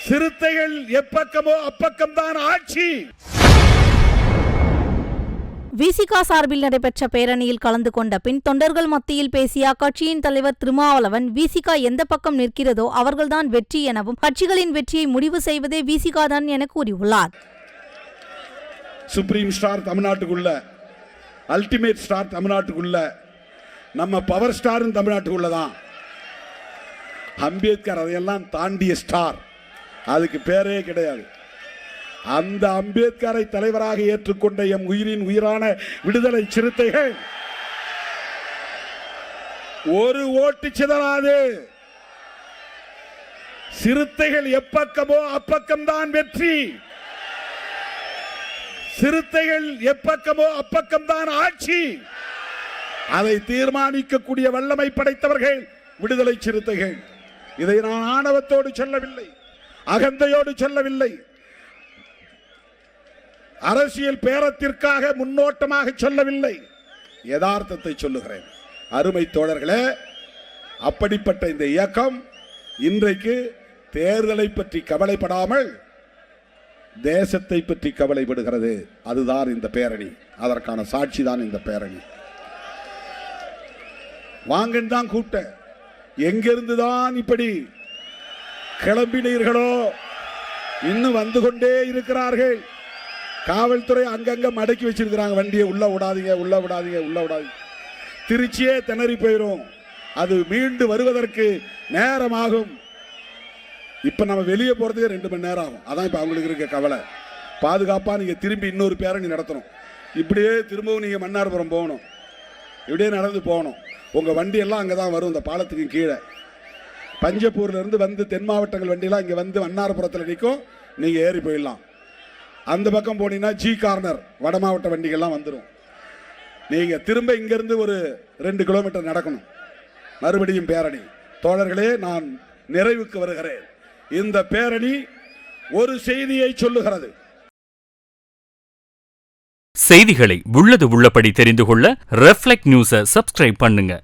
சிறுத்தைகள் எப்பக்கமோ அப்பக்கம்தான் ஆட்சி. விசிக சார்பில் நடைபெற்ற பேரணியில் கலந்து கொண்ட பின் தொண்டர்கள் மத்தியில் பேசிய அக்கட்சியின் தலைவர் திருமாவளவன், விசிக எந்த பக்கம் நிற்கிறதோ அவர்கள்தான் வெற்றி எனவும், கட்சிகளின் வெற்றியை முடிவு செய்வதே விசிக தான் என கூறியுள்ளார். சுப்ரீம் ஸ்டார் தமிழ்நாட்டுக்குள்ள, அல்டிமேட் ஸ்டார் தமிழ்நாட்டுக்குள்ள, நம்ம பவர் ஸ்டார் தமிழ்நாட்டுக்குள்ளதான். அம்பேத்கர் அதையெல்லாம் தாண்டிய ஸ்டார், அதுக்கு பேரே கிடையாது. அந்த அம்பேத்கரை தலைவராக ஏற்றுக்கொண்ட எம் உயிரின் உயிரான விடுதலை சிறுத்தைகள் ஒரு ஓட்டு சிதறாது. சிறுத்தைகள் எப்பக்கமோ அப்பக்கம்தான் வெற்றி. சிறுத்தைகள் எப்பக்கமோ அப்பக்கம்தான் ஆட்சி. அதை தீர்மானிக்கக்கூடிய வல்லமை படைத்தவர்கள் விடுதலை சிறுத்தைகள். இதை நான் ஆணவத்தோடு சொல்லவில்லை, அகந்தையோடு சொல்லவில்லை, அரசியல் பேரத்திற்காக முன்னோட்டமாக சொல்லவில்லை, யதார்த்தத்தை சொல்லுகிறேன். அருமை தோழர்களே, அப்படிப்பட்ட இந்த இயக்கம் இன்றைக்கு தேர்தலை பற்றி கவலைப்படாமல் தேசத்தை பற்றி கவலைப்படுகிறது. அதுதான் இந்த பேரணி, அதற்கான சாட்சி தான் இந்த பேரணி. வாங்கன்னு தான் கூப்பிட்ட, எங்கிருந்துதான் இப்படி கிளம்பினீர்களோ இன்னும் வந்து கொண்டே இருக்கிறார்கள். காவல்துறை அங்கங்க மடக்கி வச்சிருக்கிறாங்க வண்டியை. உள்ள விடாதீங்க, உள்ள விடாதீங்க, உள்ள விடாதீங்க. திருச்சியே திணறி போயிடும். அது மீண்டு வருவதற்கு நேரமாகும். இப்ப நம்ம வெளியே போறதுக்கு 2 மணி நேரம் ஆகும். அதான் இப்ப அவங்களுக்கு இருக்க கவலை. பாதுகாப்பா நீங்க திரும்பி இன்னொரு பேரணி நடத்தணும். இப்படியே திரும்பவும் நீங்க மன்னார்புரம் போகணும், இப்படியே நடந்து போகணும். உங்க வண்டி எல்லாம் அங்கதான் வரும், இந்த பாலத்துக்கு கீழே. பஞ்சப்பூர்ல இருந்து வந்து தென் மாவட்டங்கள் வண்டியெல்லாம் இங்க வந்து மன்னார்புரத்தில் நிற்கும். நீங்க ஏறி போயிடலாம். அந்த பக்கம் போனீங்கன்னா ஜி கார்னர் வட மாவட்ட வண்டிகள்லாம் வந்துடும். நீங்க திரும்ப இங்கிருந்து ஒரு 2 கிலோமீட்டர் நடக்கணும், மறுபடியும் பேரணி. தோழர்களே, நான் நிறைவுக்கு வருகிறேன். இந்த பேரணி ஒரு செய்தியை சொல்லுகிறது. செய்திகளை உள்ளது உள்ளபடி தெரிந்து கொள்ள ரெஃப்ளெக்ட் நியூஸை சப்ஸ்கிரைப் பண்ணுங்க.